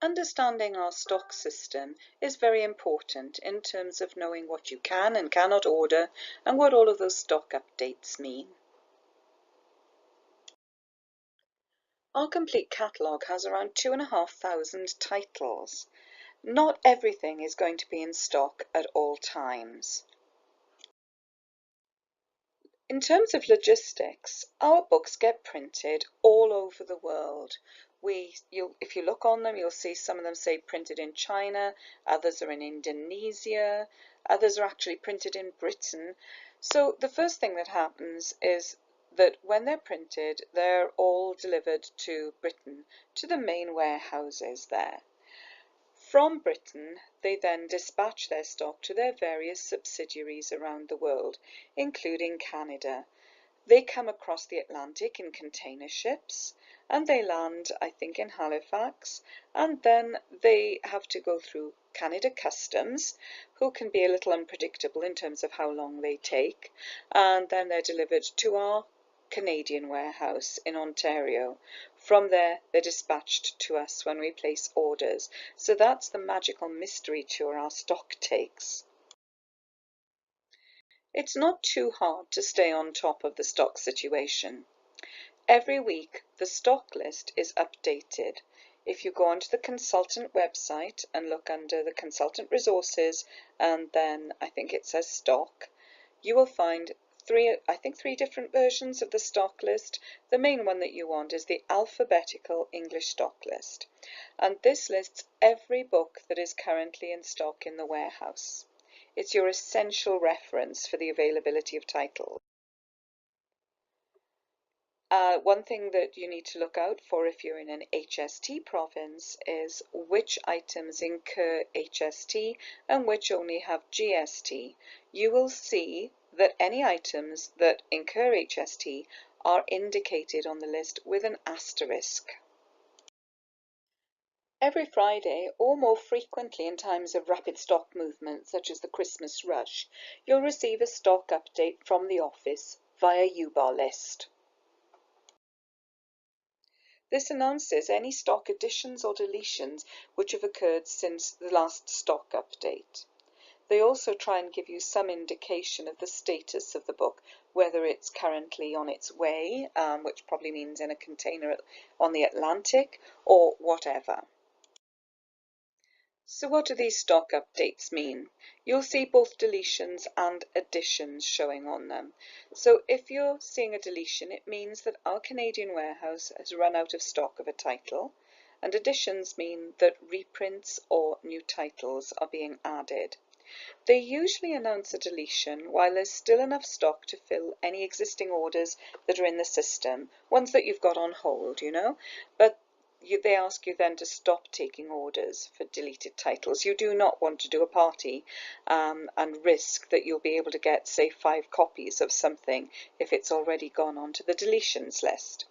Understanding our stock system is very important in terms of knowing what you can and cannot order and what all of those stock updates mean. Our complete catalogue has around 2,500 titles. Not everything is going to be in stock at all times. In terms of logistics, our books get printed all over the world. If you look on them, you'll see some of them say printed in China, others are in Indonesia, others are actually printed in Britain. So the first thing that happens is that when they're printed, they're all delivered to Britain, to the main warehouses there. From Britain, they then dispatch their stock to their various subsidiaries around the world, including Canada. They come across the Atlantic in container ships, and they land, I think, in Halifax, and then they have to go through Canada Customs, who can be a little unpredictable in terms of how long they take, and then they're delivered to our Canadian warehouse in Ontario. From there, they're dispatched to us when we place orders. So that's the magical mystery tour our stock takes. It's not too hard to stay on top of the stock situation. Every week, the stock list is updated. If you go onto the consultant website and look under the consultant resources, and then I think it says stock, you will find three different versions of the stock list. The main one that you want is the alphabetical English stock list. And this lists every book that is currently in stock in the warehouse. It's your essential reference for the availability of titles. One thing that you need to look out for if you're in an HST province is which items incur HST and which only have GST. You will see that any items that incur HST are indicated on the list with an asterisk. Every Friday, or more frequently in times of rapid stock movement such as the Christmas rush, you'll receive a stock update from the office via U-Bar list. This announces any stock additions or deletions which have occurred since the last stock update. They also try and give you some indication of the status of the book, whether it's currently on its way, which probably means in a container on the Atlantic, or whatever. So what do these stock updates mean? You'll see both deletions and additions showing on them. So if you're seeing a deletion, it means that our Canadian warehouse has run out of stock of a title, and additions mean that reprints or new titles are being added. They usually announce a deletion while there's still enough stock to fill any existing orders that are in the system, ones that you've got on hold, but they ask you then to stop taking orders for deleted titles. You do not want to do a party and risk that you'll be able to get, say, 5 copies of something if it's already gone onto the deletions list.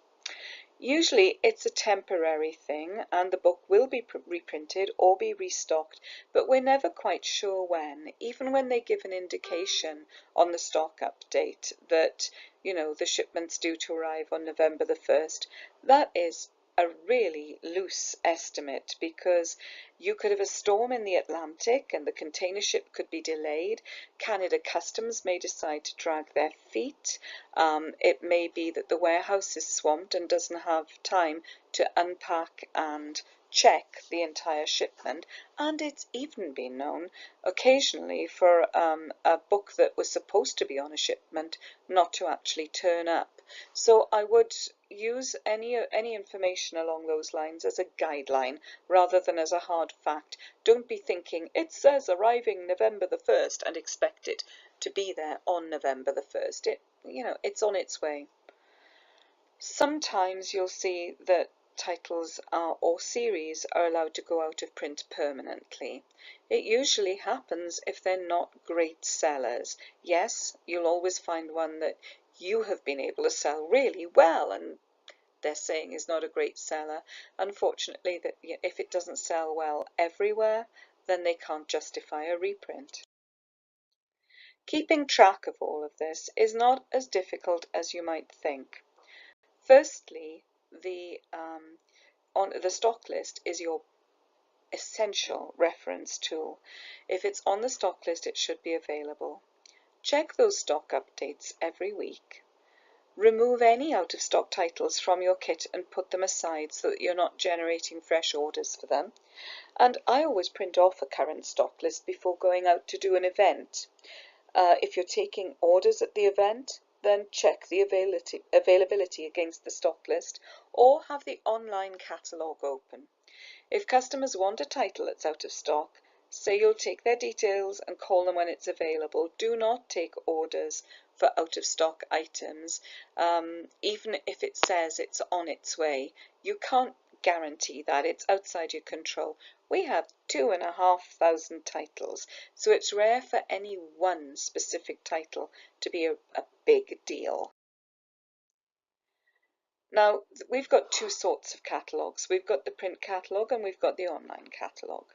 Usually it's a temporary thing and the book will be reprinted or be restocked, but we're never quite sure when, even when they give an indication on the stock update that, the shipment's due to arrive on November the 1st. That is a really loose estimate because you could have a storm in the Atlantic and the container ship could be delayed. Canada Customs may decide to drag their feet. It may be that the warehouse is swamped and doesn't have time to unpack and check the entire shipment, and it's even been known occasionally for a book that was supposed to be on a shipment not to actually turn up. So I would use any information along those lines as a guideline rather than as a hard fact. Don't be thinking it says arriving November the 1st and expect it to be there on November the 1st. It's on its way. Sometimes you'll see that titles or series are allowed to go out of print permanently. It usually happens if they're not great sellers. Yes, you'll always find one that you have been able to sell really well and they're saying is not a great seller. Unfortunately, that if it doesn't sell well everywhere, then they can't justify a reprint. Keeping track of all of this is not as difficult as you might think. Firstly, on the stock list is your essential reference tool. If it's on the stock list, it should be available. Check those stock updates every week. Remove any out-of-stock titles from your kit and put them aside so that you're not generating fresh orders for them. And I always print off a current stock list before going out to do an event. If you're taking orders at the event, then check the availability against the stock list or have the online catalogue open. If customers want a title that's out of stock, say you'll take their details and call them when it's available. Do not take orders for out-of-stock items, even if it says it's on its way. You can't guarantee that. It's outside your control. We have 2,500 titles, so it's rare for any one specific title to be a big deal. Now, we've got two sorts of catalogues. We've got the print catalogue and we've got the online catalogue.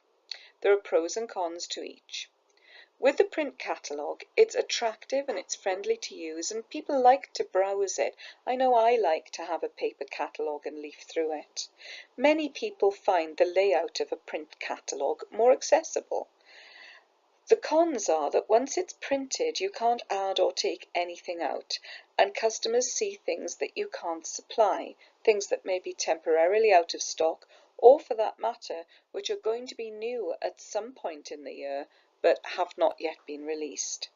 There are pros and cons to each. With the print catalogue, it's attractive and it's friendly to use and people like to browse it. I know I like to have a paper catalogue and leaf through it. Many people find the layout of a print catalogue more accessible. The cons are that once it's printed, you can't add or take anything out, and customers see things that you can't supply, things that may be temporarily out of stock, or for that matter, which are going to be new at some point in the year, but have not yet been released.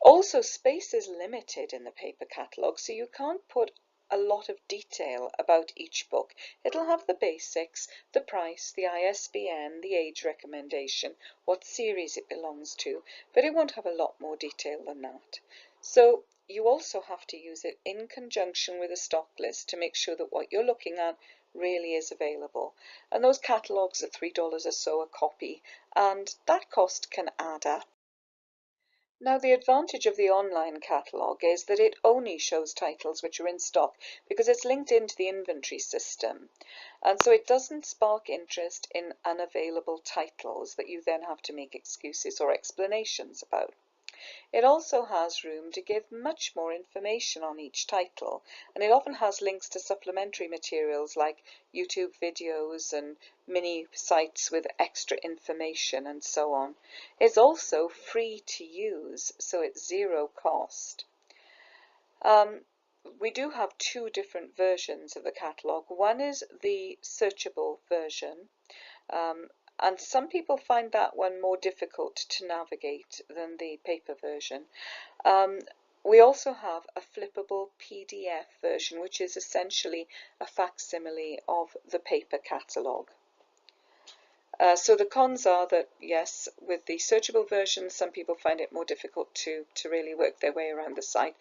Also, space is limited in the paper catalogue, so you can't put a lot of detail about each book. It'll have the basics, the price, the ISBN, the age recommendation, what series it belongs to, but it won't have a lot more detail than that. So you also have to use it in conjunction with a stock list to make sure that what you're looking at really is available. And those catalogues are $3 or so a copy, and that cost can add up. Now, the advantage of the online catalogue is that it only shows titles which are in stock because it's linked into the inventory system. And so it doesn't spark interest in unavailable titles that you then have to make excuses or explanations about. It also has room to give much more information on each title, and it often has links to supplementary materials like YouTube videos and mini sites with extra information and so on. It's also free to use, so it's zero cost. We do have two different versions of the catalogue. One is the searchable version, and some people find that one more difficult to navigate than the paper version. We also have a flippable PDF version, which is essentially a facsimile of the paper catalogue. So the cons are that, yes, with the searchable version, some people find it more difficult to really work their way around the site,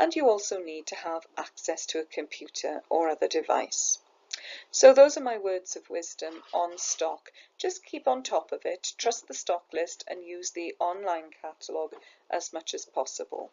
and you also need to have access to a computer or other device. So those are my words of wisdom on stock. Just keep on top of it, trust the stock list, and use the online catalogue as much as possible.